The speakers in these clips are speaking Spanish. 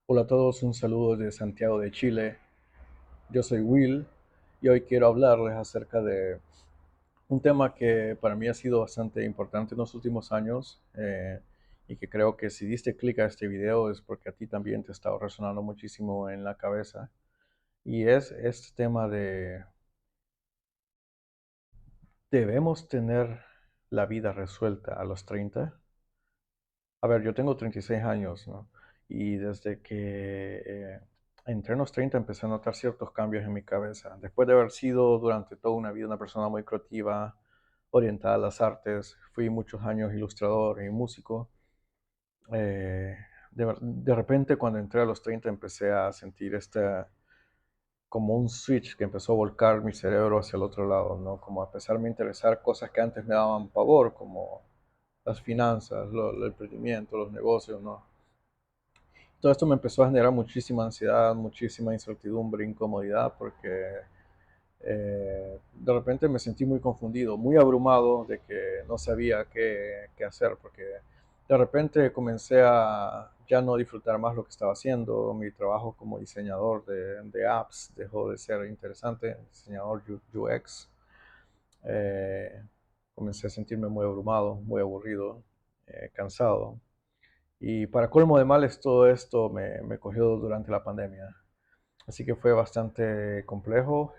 Hola a todos, un saludo de Santiago de Chile. Yo soy Will y hoy quiero hablarles acerca de un tema que para mí ha sido bastante importante en los últimos años y que creo que si diste clic a este video es porque a ti también te ha estado resonando muchísimo en la cabeza. Y es este tema de ¿debemos tener la vida resuelta a los 30? A ver, yo tengo 36 años, ¿no? Y desde que entré en los 30 empecé a notar ciertos cambios en mi cabeza. Después de haber sido durante toda una vida una persona muy creativa, orientada a las artes, fui muchos años ilustrador y músico. De repente cuando entré a los 30 empecé a sentir como un switch que empezó a volcar mi cerebro hacia el otro lado, ¿no? Como a empezarme a interesar cosas que antes me daban pavor, como las finanzas, el emprendimiento, los negocios, ¿no? Todo esto me empezó a generar muchísima ansiedad, muchísima incertidumbre, incomodidad, porque de repente me sentí muy confundido, muy abrumado de que no sabía qué hacer, porque de repente comencé a ya no disfrutar más lo que estaba haciendo, mi trabajo como diseñador de apps dejó de ser interesante, diseñador UX. Eh, Comencé a sentirme muy abrumado, muy aburrido, cansado. Y para colmo de males, todo esto me cogió durante la pandemia. Así que fue bastante complejo.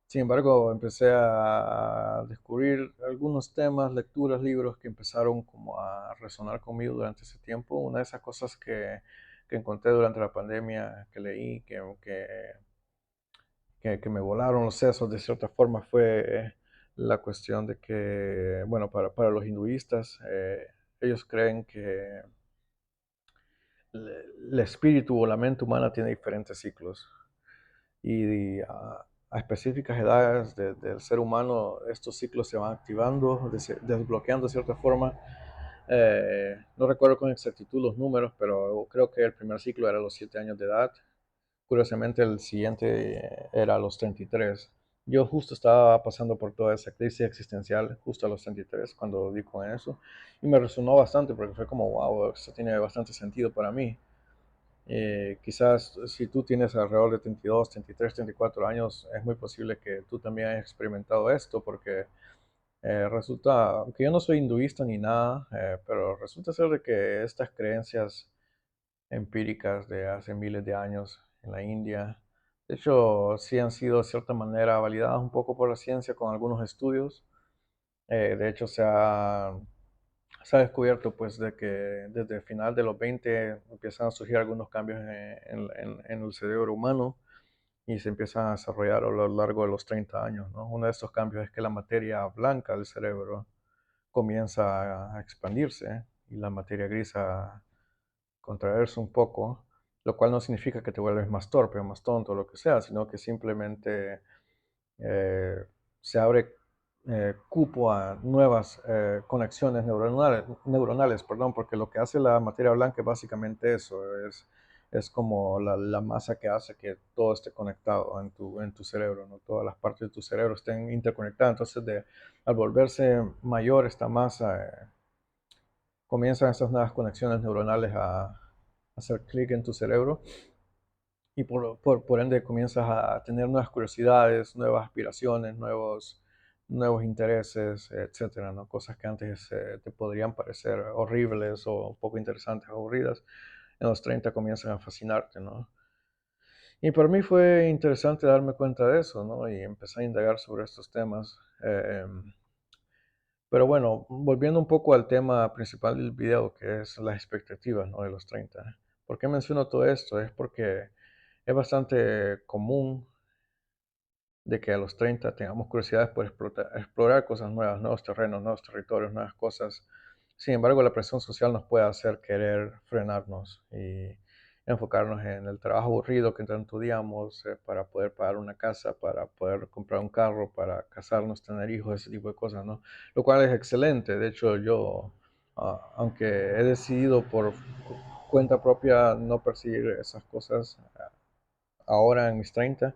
Sin embargo, empecé a descubrir algunos temas, lecturas, libros que empezaron como a resonar conmigo durante ese tiempo. Una de esas cosas que encontré durante la pandemia, que leí, que me volaron los sesos de cierta forma, fue la cuestión de que, bueno, para los hinduistas, ellos creen que el espíritu o la mente humana tiene diferentes ciclos y a específicas edades del ser humano estos ciclos se van activando, desbloqueando de cierta forma. No recuerdo con exactitud los números, pero creo que el primer ciclo era a los 7 años de edad. Curiosamente el siguiente era a los 33. Yo justo estaba pasando por toda esa crisis existencial justo a los 33 cuando di con eso y me resonó bastante porque fue como, wow, esto tiene bastante sentido para mí. Quizás si tú tienes alrededor de 32, 33, 34 años, es muy posible que tú también hayas experimentado esto, porque resulta, aunque yo no soy hinduista ni nada, pero resulta ser de que estas creencias empíricas de hace miles de años en la India, de hecho, sí han sido de cierta manera validadas un poco por la ciencia con algunos estudios. De hecho, se ha descubierto pues de que desde el final de los 20 empiezan a surgir algunos cambios en el cerebro humano y se empiezan a desarrollar a lo largo de los 30 años, ¿no? Uno de estos cambios es que la materia blanca del cerebro comienza a expandirse y la materia gris a contraerse un poco, lo cual no significa que te vuelves más torpe o más tonto o lo que sea, sino que simplemente eh, se abre cupo a nuevas conexiones neuronales, perdón, porque lo que hace la materia blanca es básicamente eso, es como la masa que hace que todo esté conectado en tu cerebro, ¿no? Todas las partes de tu cerebro estén interconectadas, entonces al volverse mayor esta masa, comienzan esas nuevas conexiones neuronales a hacer clic en tu cerebro y por ende comienzas a tener nuevas curiosidades, nuevas aspiraciones, nuevos intereses, etcétera, ¿no? Cosas que antes te podrían parecer horribles o poco interesantes, aburridas, en los 30 comienzan a fascinarte, ¿no? Y para mí fue interesante darme cuenta de eso, ¿no? Y empezar a indagar sobre estos temas. Pero bueno, volviendo un poco al tema principal del video, que es las expectativas, ¿no? De los 30. ¿Por qué menciono todo esto? Es porque es bastante común de que a los 30 tengamos curiosidades por explorar cosas nuevas, nuevos terrenos, nuevos territorios, nuevas cosas. Sin embargo, la presión social nos puede hacer querer frenarnos y enfocarnos en el trabajo aburrido que tanto odiamos para poder pagar una casa, para poder comprar un carro, para casarnos, tener hijos, ese tipo de cosas, ¿no? Lo cual es excelente. De hecho, yo, aunque he decidido por cuenta propia no perseguir esas cosas ahora en mis 30,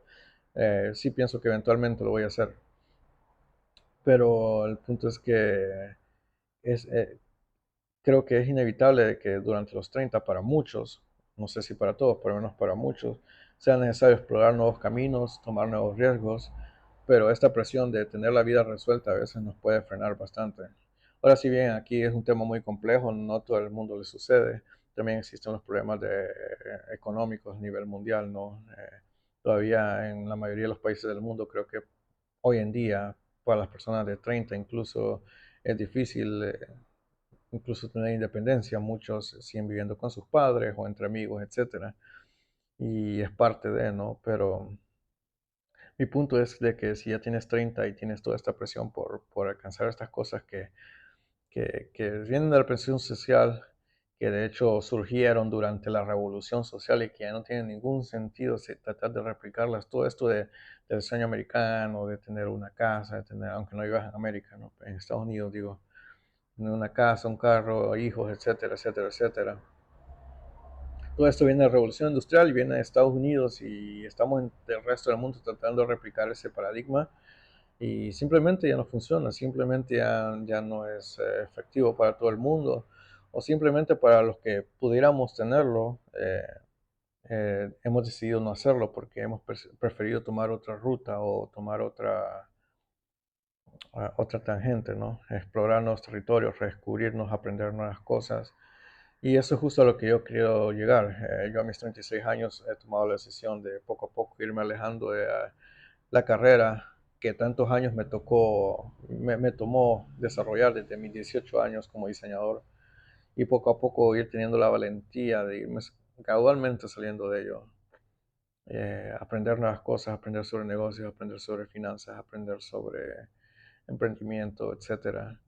sí pienso que eventualmente lo voy a hacer. Pero el punto es que es, creo que es inevitable que durante los 30 para muchos, no sé si para todos, pero al menos para muchos, sea necesario explorar nuevos caminos, tomar nuevos riesgos, pero esta presión de tener la vida resuelta a veces nos puede frenar bastante. Ahora, si bien aquí es un tema muy complejo, no todo el mundo le sucede, también existen los problemas económicos a nivel mundial, ¿no? Todavía en la mayoría de los países del mundo creo que hoy en día para las personas de 30 incluso es difícil incluso tener independencia. Muchos siguen viviendo con sus padres o entre amigos, etcétera. Y es parte de, ¿no? Pero mi punto es de que si ya tienes 30 y tienes toda esta presión por alcanzar estas cosas que vienen de la presión social, que de hecho surgieron durante la revolución social y que ya no tienen ningún sentido si tratar de replicarlas, todo esto del sueño americano, de tener una casa, de tener, aunque no vivas en América, ¿no? En Estados Unidos, digo, tener una casa, un carro, hijos, etcétera, etcétera, etcétera. Todo esto viene de la revolución industrial y viene de Estados Unidos y estamos en el resto del mundo tratando de replicar ese paradigma y simplemente ya no funciona, simplemente ya no es efectivo para todo el mundo o simplemente para los que pudiéramos tenerlo, hemos decidido no hacerlo porque hemos preferido tomar otra ruta o tomar otra tangente, ¿no? Explorar nuevos territorios, redescubrirnos, aprender nuevas cosas. Y eso es justo a lo que yo quiero llegar. Yo a mis 36 años he tomado la decisión de poco a poco irme alejando de la carrera que tantos años me tomó desarrollar desde mis 18 años como diseñador y poco a poco ir teniendo la valentía de irme gradualmente saliendo de ello. Aprender nuevas cosas, aprender sobre negocios, aprender sobre finanzas, aprender sobre emprendimiento, etcétera.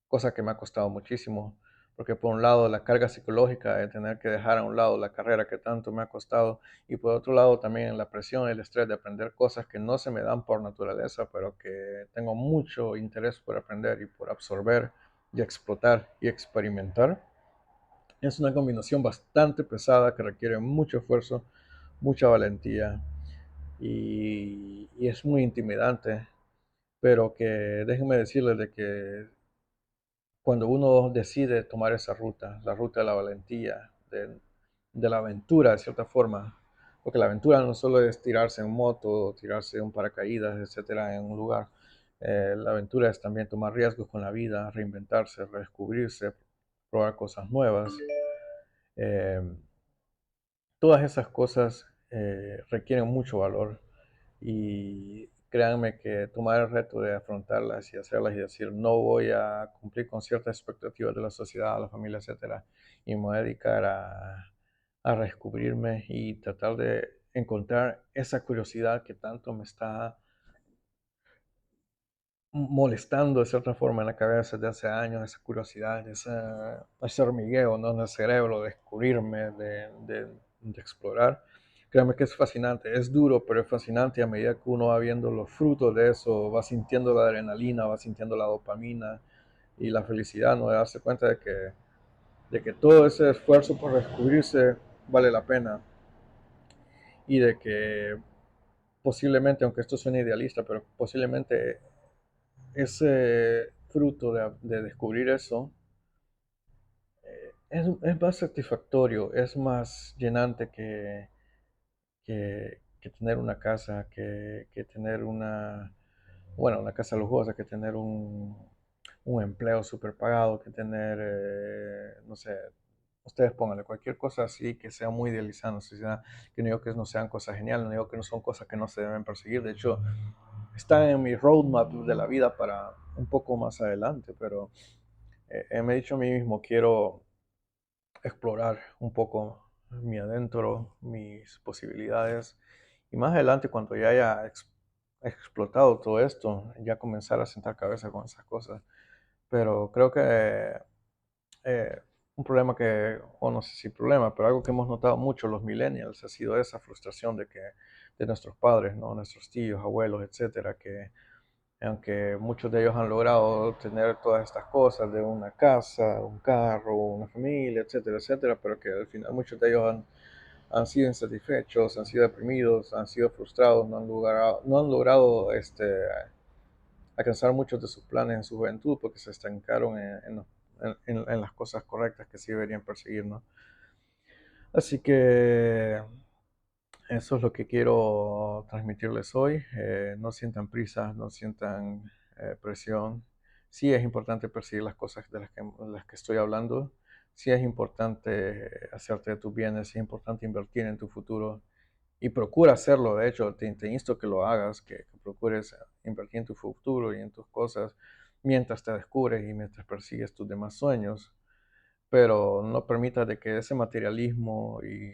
Cosa que me ha costado muchísimo, porque por un lado la carga psicológica de tener que dejar a un lado la carrera que tanto me ha costado y por otro lado también la presión y el estrés de aprender cosas que no se me dan por naturaleza, pero que tengo mucho interés por aprender y por absorber y explotar y experimentar. Es una combinación bastante pesada que requiere mucho esfuerzo, mucha valentía y es muy intimidante, pero que déjenme decirles de que cuando uno decide tomar esa ruta, la ruta de la valentía, de la aventura de cierta forma, porque la aventura no solo es tirarse en moto, tirarse en paracaídas, etcétera, en un lugar. La aventura es también tomar riesgos con la vida, reinventarse, redescubrirse, probar cosas nuevas. Eh, Todas esas cosas requieren mucho valor y créanme que tomar el reto de afrontarlas y hacerlas y decir no voy a cumplir con ciertas expectativas de la sociedad, la familia, etcétera, y me voy a dedicar a redescubrirme y tratar de encontrar esa curiosidad que tanto me está molestando de cierta forma en la cabeza desde hace años, esa curiosidad, ese hormigueo, ¿no? En el cerebro, de descubrirme, de explorar. Créanme que es fascinante, es duro, pero es fascinante y a medida que uno va viendo los frutos de eso, va sintiendo la adrenalina, va sintiendo la dopamina y la felicidad, ¿no? De darse cuenta de que todo ese esfuerzo por descubrirse vale la pena y de que posiblemente, aunque esto suene idealista, pero posiblemente ese fruto de descubrir eso es más satisfactorio, es más llenante que tener una casa, que tener una casa lujosa, que tener un empleo súper pagado, que tener, no sé, ustedes pónganle cualquier cosa así que sea muy idealizada, que no digo que no sean cosas geniales, no digo que no son cosas que no se deben perseguir, de hecho, están en mi roadmap de la vida para un poco más adelante, pero me he dicho a mí mismo, quiero explorar un poco mi adentro, mis posibilidades y más adelante cuando ya haya explotado todo esto, ya comenzar a sentar cabeza con esas cosas. Pero creo que eh, un problema o no sé si problema, pero algo que hemos notado mucho los millennials ha sido esa frustración de nuestros padres, ¿no? Nuestros tíos, abuelos, etcétera, que aunque muchos de ellos han logrado tener todas estas cosas de una casa, un carro, una familia, etcétera, etcétera, pero que al final muchos de ellos han sido insatisfechos, han sido deprimidos, han sido frustrados, no han logrado alcanzar muchos de sus planes en su juventud porque se estancaron en las cosas correctas que sí deberían perseguir, ¿no? Así que eso es lo que quiero transmitirles hoy. No sientan prisa, no sientan presión. Sí es importante perseguir las cosas de las que estoy hablando. Sí es importante hacerte de tus bienes, sí es importante invertir en tu futuro y procura hacerlo. De hecho, te insto a que lo hagas, que procures invertir en tu futuro y en tus cosas mientras te descubres y mientras persigues tus demás sueños, pero no permitas de que ese materialismo y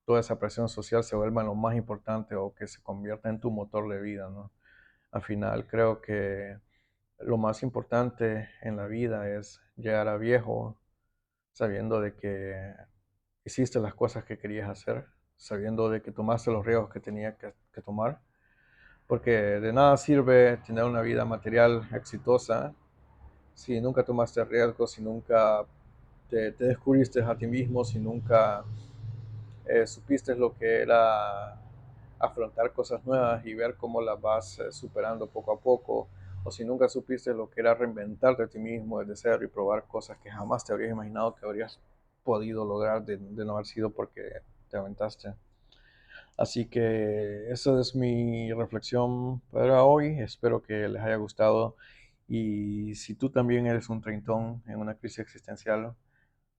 toda esa presión social se vuelva lo más importante o que se convierta en tu motor de vida, ¿no? Al final creo que lo más importante en la vida es llegar a viejo sabiendo de que hiciste las cosas que querías hacer, sabiendo de que tomaste los riesgos que tenías que tomar, porque de nada sirve tener una vida material exitosa si nunca tomaste riesgos, si nunca te descubriste a ti mismo, si nunca supiste lo que era afrontar cosas nuevas y ver cómo las vas superando poco a poco, o si nunca supiste lo que era reinventarte a ti mismo desde cero y probar cosas que jamás te habrías imaginado que habrías podido lograr de no haber sido porque te aventaste. Así que esa es mi reflexión para hoy. Espero que les haya gustado. Y si tú también eres un treintón en una crisis existencial,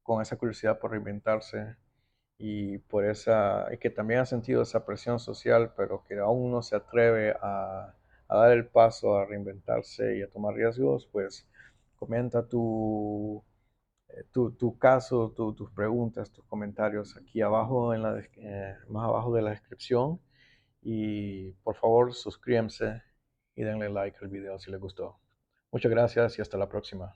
con esa curiosidad por reinventarse y que también ha sentido esa presión social, pero que aún no se atreve a dar el paso a reinventarse y a tomar riesgos, pues comenta tu caso, tus preguntas, tus comentarios aquí abajo, más abajo de la descripción. Y por favor, suscríbanse y denle like al video si les gustó. Muchas gracias y hasta la próxima.